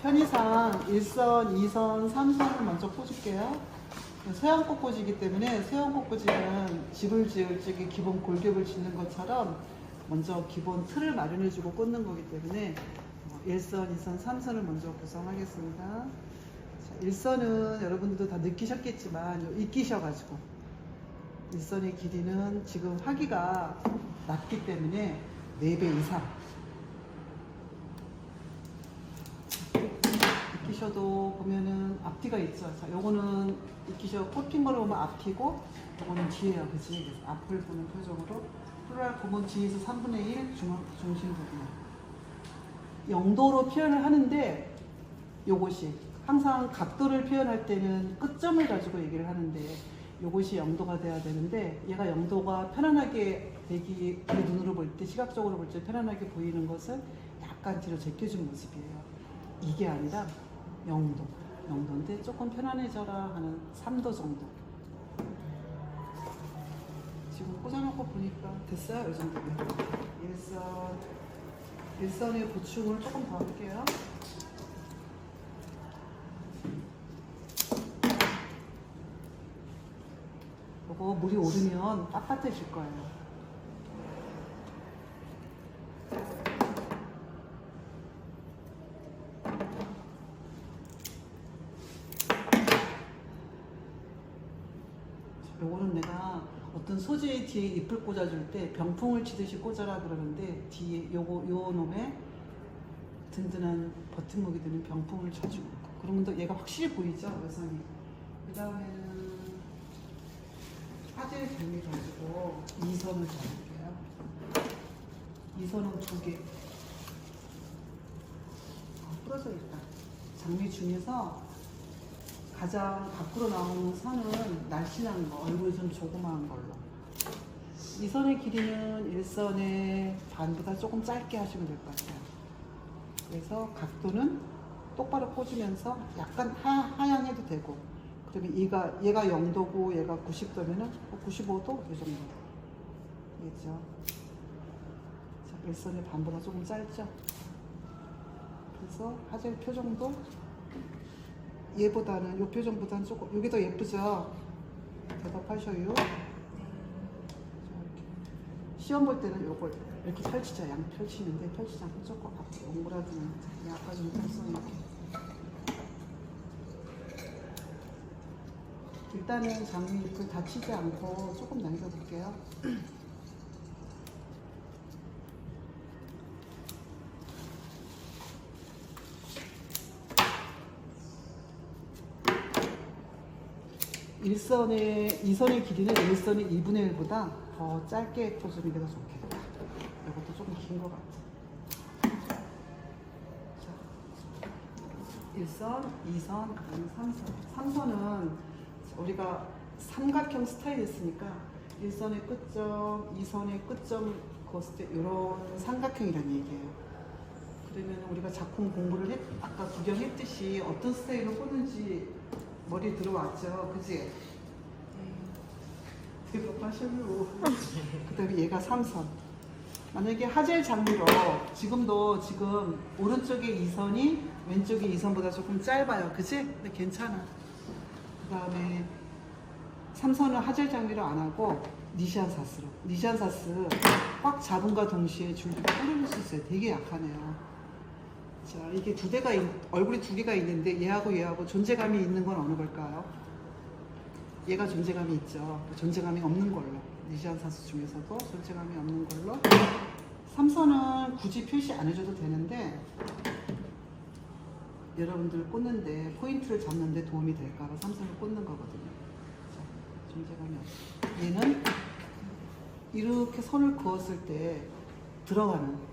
편의상 1선, 2선, 3선을 먼저 꽂을게요. 서양 꽃꽂이기 때문에 서양 꽃꽂이는 집을 지을 적에 기본 골격을 짓는 것처럼 먼저 기본 틀을 마련해주고 꽂는 거기 때문에 1선, 2선, 3선을 먼저 구성하겠습니다. 자, 1선은 여러분들도 다 느끼셨겠지만 익히셔가지고 1선의 길이는 지금 화기가 낮기 때문에 4배 이상 익히셔도 보면은 앞뒤가 있죠. 자, 요거는 익히셔 꽂힌 거를 보면 앞뒤고 요거는 뒤에요. 그치? 그래서 앞을 보는 표정으로 플로랄 콤은 뒤에서 3분의 1 중심 부분 0도로 표현을 하는데 요것이 항상 각도를 표현할 때는 끝점을 가지고 얘기를 하는데 요것이 0도가 돼야 되는데 얘가 0도가 편안하게 되기 우리 눈으로 볼 때 시각적으로 볼 때 편안하게 보이는 것을 약간 뒤로 제껴준 모습이에요. 이게 아니라 0도인데 조금 편안해져라 하는 3도 정도. 지금 꽂아놓고 보니까 됐어요. 이 정도면. 일선의 보충을 조금 더 할게요. 이거 물이 오르면 빳빳해질 거예요. 요거는 내가 어떤 소재 뒤에 잎을 꽂아줄 때 병풍을 치듯이 꽂아라 그러는데 뒤에 요 놈에 든든한 버팀목이 되는 병풍을 쳐주고 그러면 또 얘가 확실히 보이죠 여선이. 그 다음에는 화재 종이 가지고 2선을 잡을게요. 2선은 2개. 부러져 있다. 장미 중에서 가장 밖으로 나오는 선은 날씬한 거, 얼굴이 좀 조그마한 걸로. 이 선의 길이는 1선의 반보다 조금 짧게 하시면 될 것 같아요. 그래서 각도는 똑바로 꽂으면서 약간 하향해도 되고, 그다음에 얘가 0도고 얘가 90도면은 95도 이 정도. 알겠죠? 자, 1선의 반보다 조금 짧죠? 그래서 화질 표정도 얘보다는 요 표정보다는 조금 여기 더 예쁘죠? 대답하셔요. 시험 볼 때는 요걸 이렇게 펼치죠. 양 펼치는데 펼치지 않고 조금 앞으로 옹그라드는 약간 좀 펼쳐 이렇게. 일단은 장미잎을 다치지 않고 조금 남겨볼게요. 이선의 길이는 1선의 2분의 1보다 더 짧게 꽂으는 게 더 좋겠다. 이것도 조금 긴 것 같아. 자, 1선, 2선, 3선. 3선은 우리가 삼각형 스타일이 있으니까 1선의 끝점, 2선의 끝점 그었을 때 이런 삼각형이란 얘기예요. 그러면 우리가 작품 공부를 아까 구경했듯이 어떤 스타일로 꽂는지 머리에 들어왔죠, 그지? 대답하셔요. 그 다음에 얘가 3선. 만약에 하젤 장미로 지금 오른쪽에 2선이 왼쪽에 2선보다 조금 짧아요, 그지? 근데 괜찮아. 그 다음에 3선은 하젤 장미로 안 하고 니시안사스로. 니시안사스 꽉 잡음과 동시에 줄기가 흐를 수 있어요. 되게 약하네요. 자, 이게 얼굴이 2개가 있는데 얘하고 존재감이 있는 건 어느 걸까요? 얘가 존재감이 있죠. 존재감이 없는 걸로. 니시안사스 중에서도 존재감이 없는 걸로. 3선은 굳이 표시 안 해줘도 되는데 여러분들 꽂는데 포인트를 잡는데 도움이 될까봐 3선을 꽂는 거거든요. 자, 존재감이 없어. 얘는 이렇게 선을 그었을 때 들어가는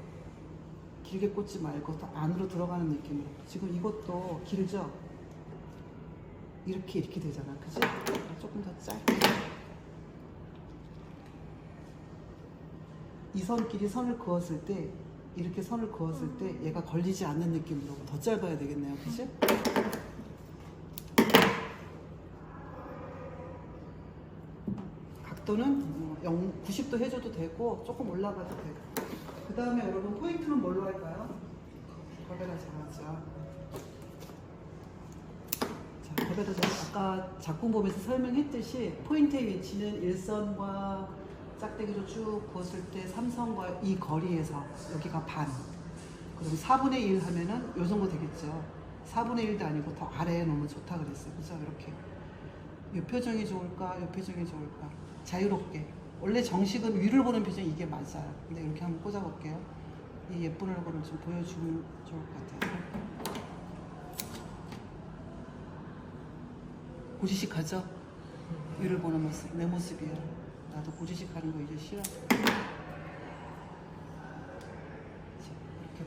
길게 꽂지 말고 더 안으로 들어가는 느낌으로. 지금 이것도 길죠? 이렇게 되잖아. 그치? 조금 더 짧게. 이 선끼리 선을 그었을 때, 이렇게 선을 그었을 때 얘가 걸리지 않는 느낌으로 더 짧아야 되겠네요. 그치? 각도는 90도 해줘도 되고 조금 올라가도 되고. 그 다음에 여러분 포인트는 뭘로 할까요? 거기다 잘하죠. 여기다 제가 아까 작품 보면서 설명했듯이 포인트의 위치는 일선과 짝대기로 쭉 그었을 때 삼선과 이 거리에서 여기가 반. 그럼 4분의 1 하면은 요 정도 되겠죠. 4분의 1도 아니고 더 아래에 놓으면 좋다 그랬어요. 그죠? 이렇게. 이 표정이 좋을까? 이 표정이 좋을까? 자유롭게. 원래 정식은 위를 보는 표정이 이게 맞아요. 근데 이렇게 한번 꽂아볼게요. 이 예쁜 얼굴을 좀 보여주면 좋을 것 같아요. 고지식하죠? 위를 보는 모습, 내 모습이에요. 나도 고지식하는 거 이제 싫어. 이렇게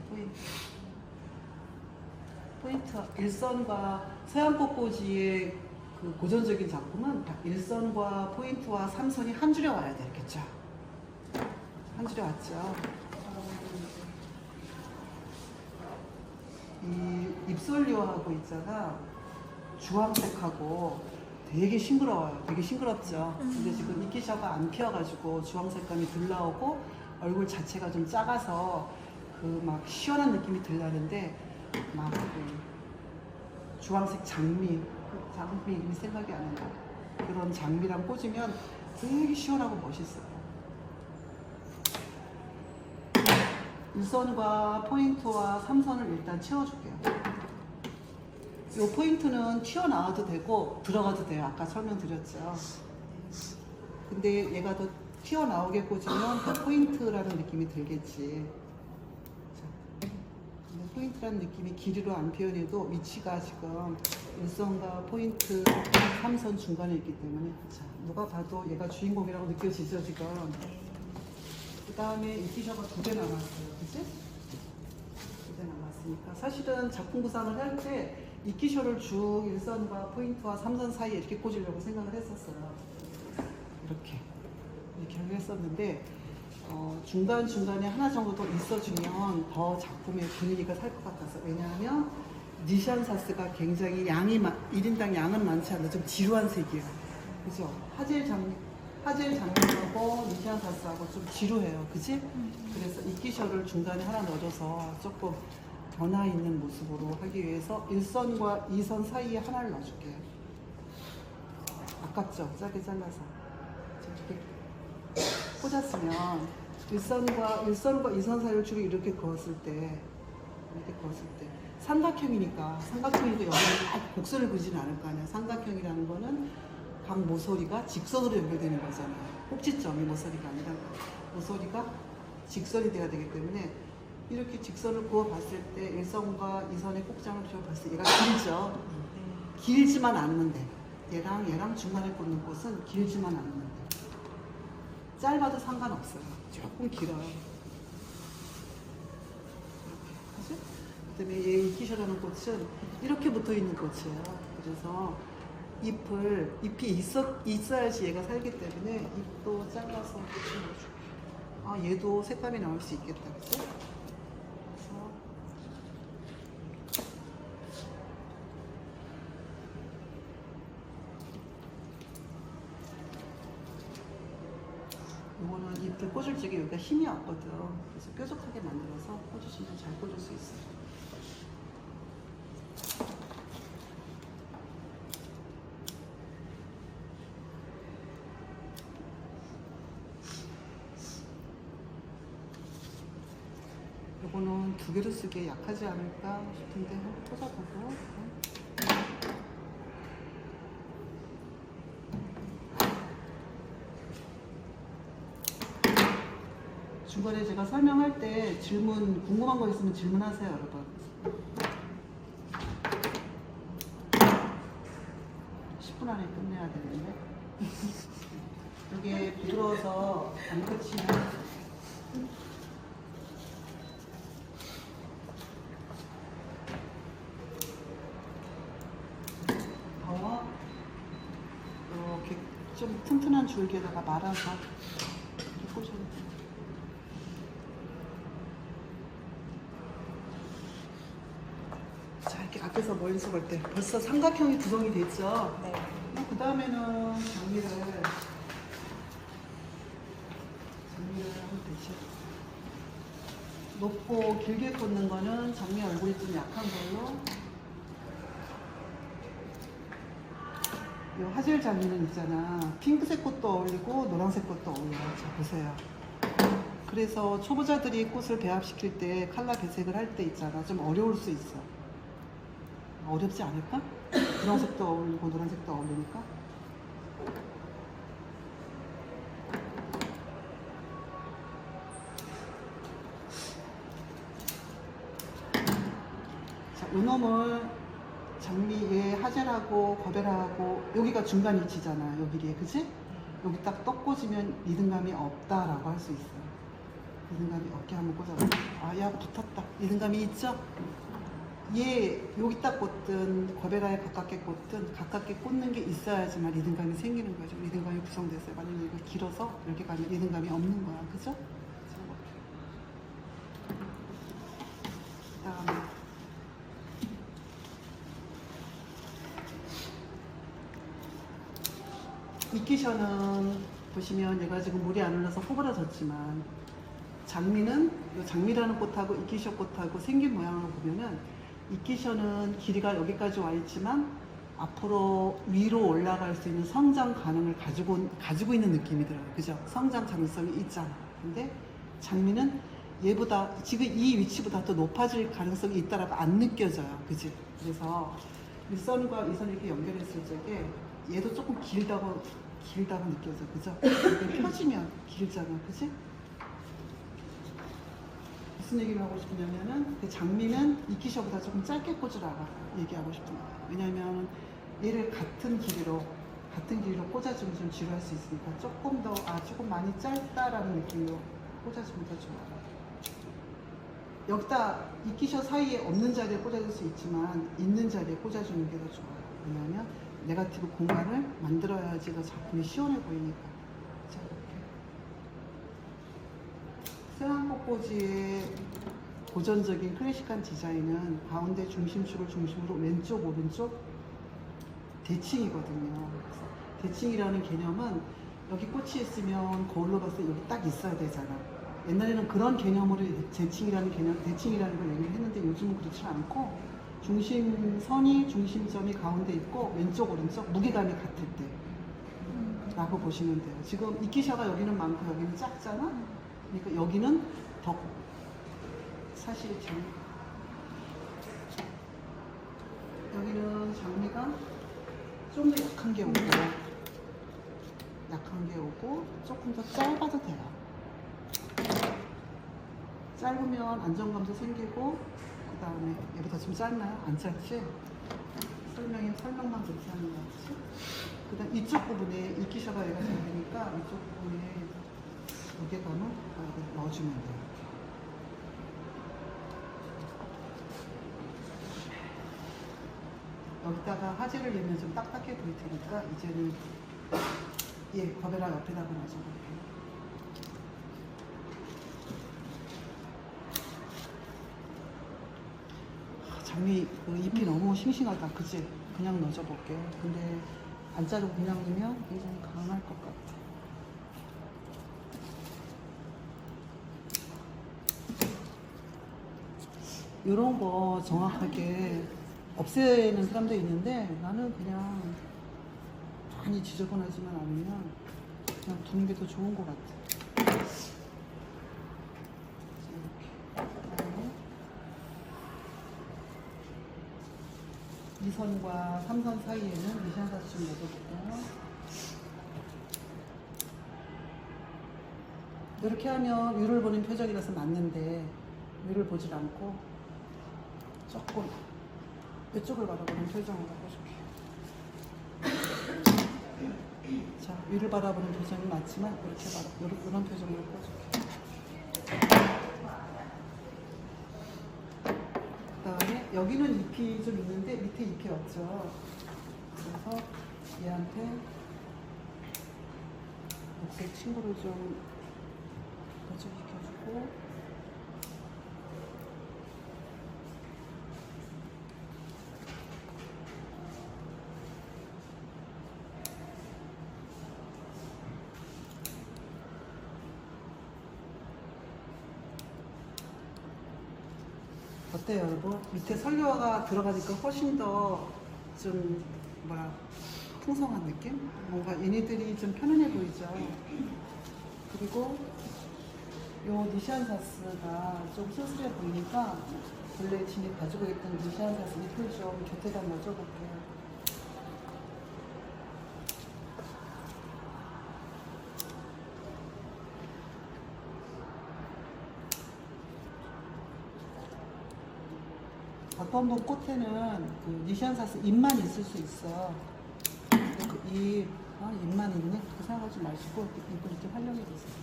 포인트. 일선과 서양 꽃꽂이의 그 고전적인 작품은 일선과 포인트와 삼선이 한 줄에 와야 되겠죠. 한 줄에 왔죠. 이 입술료하고 있잖아. 주황색하고 되게 싱그러워요. 되게 싱그럽죠. 근데 지금 이끼샤가 안 피어가지고 주황색감이 덜 나오고 얼굴 자체가 좀 작아서 그 막 시원한 느낌이 덜 나는데 막 그 주황색 장미, 그 장미 이름이 생각이 안 난다. 그런 장미랑 꽂으면 되게 시원하고 멋있어요. 일선과 포인트와 삼선을 일단 채워줄게요. 이 포인트는 튀어나와도 되고 들어가도 돼요. 아까 설명드렸죠. 근데 얘가 더 튀어나오게 꽂으면 더 포인트라는 느낌이 들겠지. 자, 근데 포인트라는 느낌이 길이로 안 표현해도 위치가 지금 일선과 포인트, 삼선 중간에 있기 때문에 자, 누가 봐도 얘가 주인공이라고 느껴지죠 지금. 그 다음에 이끼셔가 2개 남았어요. 그치? 2개 남았으니까 사실은 작품 구상을 할 때 이끼셔를 쭉 일선과 포인트와 삼선 사이에 이렇게 꽂으려고 생각을 했었어요. 이렇게 했었는데 중간중간에 하나 정도 더 있어주면 더 작품의 분위기가 살 것 같아서. 왜냐하면 니샨사스가 굉장히 양이 1인당 양은 많지 않아 좀 지루한 색이에요. 그죠? 하젤 장면하고 니샨사스하고 좀 지루해요. 그지? 그래서 이끼셔를 중간에 하나 넣어줘서 조금 변화 있는 모습으로 하기 위해서 1선과 2선 사이에 하나를 넣어줄게요. 아깝죠? 짧게 잘라서. 이렇게 꽂았으면 1선과 2선 사이를 줄을 이렇게 그었을 때 삼각형이니까 삼각형이고 여기는 딱 곡선을 그리지는 않을 거 아니야. 삼각형이라는 거는 각 모서리가 직선으로 연결되는 거잖아요. 꼭지점이 모서리가 아니라 모서리가 직선이 돼야 되기 때문에 이렇게 직선을 그어 봤을 때 1선과 2선의 꼭장을 그려 봤을 때 얘가 길죠. 길지만 않으면 돼. 얘랑 중간에 꽂는 곳은 길지만 않으면 돼. 짧아도 상관없어요. 조금 길어요. 그치? 그다음에 얘 이끼셔라는 꽃은 이렇게 붙어 있는 꽃이에요. 그래서 잎이 있어야지 얘가 살기 때문에 잎도 잘라서 붙여줄게요. 아, 얘도 색감이 나올 수 있겠다. 그치? 이거는 잎을 꽂을 적에 여기가 힘이 없거든. 그래서 뾰족하게 만들어서 꽂으시면 잘 꽂을 수 있어요. 이거는 2개로 쓰기에 약하지 않을까 싶은데 한번 꽂아보고. 중간에 제가 설명할 때 궁금한 거 있으면 질문하세요, 여러분. 10분 안에 끝내야 되는데. 이게 부드러워서 안 끝이면 더 이렇게 좀 튼튼한 줄기에다가 말아서 이렇게 꽂아야 돼요. 자, 이렇게 앞에서 멀리서 볼 때 벌써 삼각형이 구성이 됐죠? 네. 그 다음에는 장미를 하면 되지. 높고 길게 꽂는 거는 장미 얼굴이 좀 약한 걸로 이 화질 장미는 있잖아. 핑크색 꽃도 어울리고 노란색 꽃도 어울려요. 자, 보세요. 그래서 초보자들이 꽃을 배합시킬 때 컬러 배색을 할 때 있잖아. 좀 어려울 수 있어. 어렵지 않을까? 주황색도 어울리고 노란색도 어울리니까. 자, 요놈을 장미에 하젤하고 거베라하고 여기가 중간 위치잖아. 여기에, 그치? 여기 딱 떡 꽂으면 리듬감이 없다라고 할 수 있어. 리듬감이 없게 한번 꽂아봐. 아, 얘하고 붙었다. 리듬감이 있죠? 얘 여기 딱 꽂든 거베라에 가깝게 꽂든 가깝게 꽂는 게 있어야지만 리듬감이 생기는 거죠. 리듬감이 구성됐어요. 만약에 이거 길어서 이렇게 가면 리듬감이 없는 거야. 그죠? 그다음에 이끼셔는 보시면 얘가 지금 물이 안 흘러서 호불어졌지만 장미는 이 장미라는 꽃하고 이끼셔 꽃하고 생긴 모양을 보면은 이끼셔는 길이가 여기까지 와 있지만 앞으로 위로 올라갈 수 있는 성장 가능을 가지고 있는 느낌이 들어요. 그죠? 성장 가능성이 있잖아. 근데 장미는 얘보다 지금 이 위치보다 더 높아질 가능성이 있다라고 안 느껴져요. 그지? 그래서 윗선과 이선 이렇게 연결했을 적에 얘도 조금 길다고 느껴져. 그죠? 이게 펴지면 길잖아. 그지? 무슨 얘기를 하고 싶으냐면은 그 장미는 이끼셔보다 조금 짧게 꽂으라고 얘기하고 싶은 거예요. 왜냐면 얘를 같은 길이로 꽂아주면 좀 지루할 수 있으니까 조금 더 조금 많이 짧다라는 느낌으로 꽂아주면 더 좋아요. 여기다 이끼셔 사이에 없는 자리에 꽂아줄 수 있지만 있는 자리에 꽂아주는 게 더 좋아요. 왜냐하면 네거티브 공간을 만들어야지 더 작품이 시원해 보이니까. 자, 이렇게 세안꽃꽂이의 고전적인 클래식한 디자인은 가운데 중심축을 중심으로 왼쪽 오른쪽 대칭이거든요. 그래서 대칭이라는 개념은 여기 꽃이 있으면 거울로 봤을 때 여기 딱 있어야 되잖아. 옛날에는 그런 개념으로 대칭이라는 걸 얘기를 했는데 요즘은 그렇지 않고 중심점이 가운데 있고 왼쪽 오른쪽 무게감이 같을 때 라고 보시면 돼요. 지금 이끼셔가 여기는 많고 여기는 작잖아. 그러니까 여기는 더 사실 여기는 장미가 좀 더 약한 게 오고 조금 더 짧아도 돼요. 짧으면 안정감도 생기고 그 다음에 얘보다 좀 짧나요? 안 짧지? 설명만 그렇게 하는 거 같지? 그 다음 이쪽 부분에 이끼셔가 얘가 잘 되니까 이쪽 부분에 무게감을 넣어주면 돼요. 여기다가 화질을 내면 좀 딱딱해 보일 테니까 이제는 거베라 옆에다가 놔줘볼게요. 장미 그 잎이 너무 싱싱하다. 그치? 그냥 넣어줘볼게요. 근데 안 자르고 그냥 넣으면 굉장히 강할 것 같아. 이런 거 정확하게 없애는 사람도 있는데 나는 그냥 많이 지저분하지만 않으면 그냥 두는 게 더 좋은 것 같아. 이선과 3선 사이에는 미샤사치 좀 넣어볼게요. 이렇게 하면 위를 보는 표정이라서 맞는데 위를 보질 않고 조금 이쪽을 바라보는 표정을 해줄게요. 자, 위를 바라보는 표정이 맞지만 이런 표정으로 꺼줄게요. 그다음에 여기는 잎이 좀 있는데 밑에 잎이 없죠. 그래서 얘한테 녹색 친구를 좀 고정시켜주고 어때요, 여러분? 밑에 설료가 들어가니까 훨씬 더 좀 풍성한 느낌? 뭔가 얘네들이 좀 편안해 보이죠. 그리고 요 니시안사스가 좀 쓸쓸해 보이니까 원래 진이 가지고 있던 니시안사스 잎을 좀 곁에다 넣어줘볼게요. 어떤 분 꽃에는 그 니시안사스 잎만 있을 수 있어. 그 잎만 있네? 그렇게 생각하지 마시고 잎을 이렇게 활용해 주세요.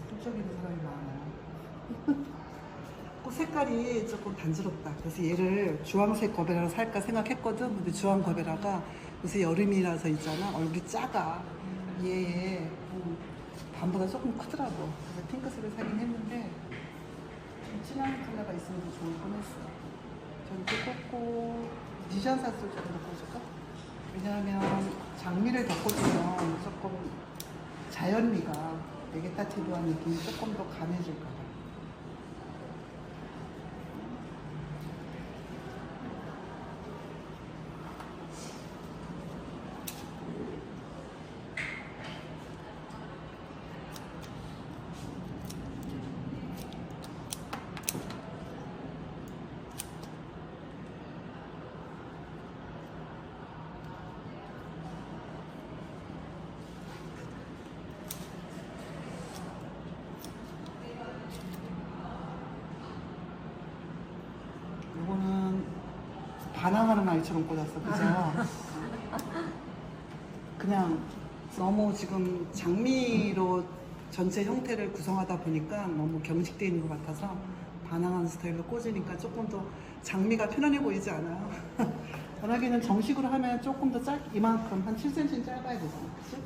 끈적이는 사람이 많아요. 꽃 색깔이 조금 단스럽다. 그래서 얘를 주황색 거베라로 살까 생각했거든. 근데 주황 거베라가 요새 여름이라서 있잖아. 얼굴이 작아. 얘 밤보다 조금 크더라고. 그래서 핑크색을 사긴 했는데 좀 진한 컬러가 있으면 더 좋을 뻔했어. 전체 꽂고 니시안사스 좀 넣어줄까? 왜냐하면 장미를 덮어주면 조금 자연미가 베게타티브한 느낌이 조금 더 강해질까 봐. 이거는 반항하는 아이처럼 꽂았어, 그죠? 그냥 너무 지금 장미로 전체 형태를 구성하다 보니까 너무 경직되어 있는 것 같아서 반항하는 스타일로 꽂으니까 조금 더 장미가 편안해 보이지 않아요? 전화기는 정식으로 하면 조금 더 이만큼 한 7cm 짧아야 되잖아, 그치?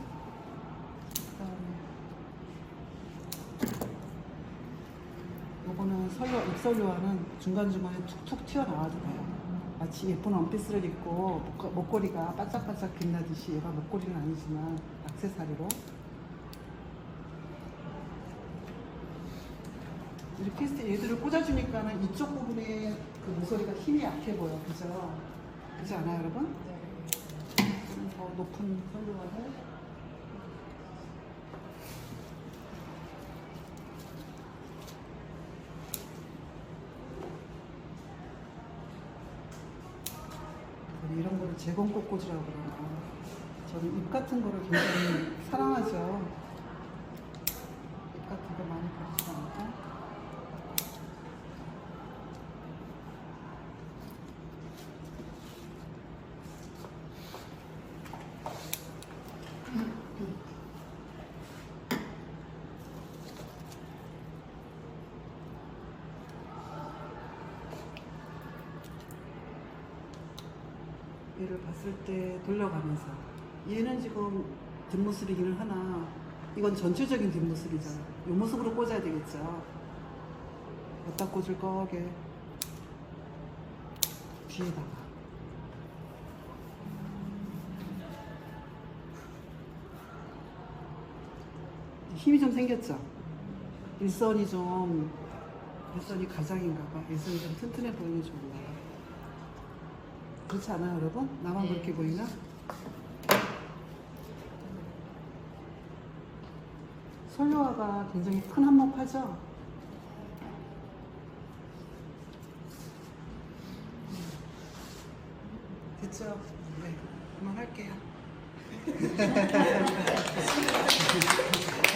요거는 잎설료화는 중간중간에 툭툭 튀어나와도 돼요. 마치 예쁜 원피스를 입고 목걸이가 반짝반짝 빛나듯이 얘가 목걸이는 아니지만 액세서리로 이렇게 했을 때 얘들을 꽂아주니까는 이쪽 부분에 그 모서리가 힘이 약해 보여. 그죠? 그렇지 않아요, 여러분? 좀 더 높은 설료화를 이런 거를 제공꽃꽂이라고 그러나 저는 잎 같은 거를 굉장히 사랑하죠. 잎 같은 거 많이 버리지 않고. 얘를 봤을 때 돌려가면서 얘는 지금 뒷모습이기는 하나 이건 전체적인 뒷모습이잖아. 이 모습으로 꽂아야 되겠죠. 어디다 꽂을 거게 뒤에다가 힘이 좀 생겼죠. 일선이 가장인가 봐. 일선이 좀 튼튼해 보이는 줄 몰라요. 그렇지 않아요, 여러분? 나만 그렇게 보이나? 설료화가 굉장히 큰 한몫하죠? 됐죠? 네, 그만할게요.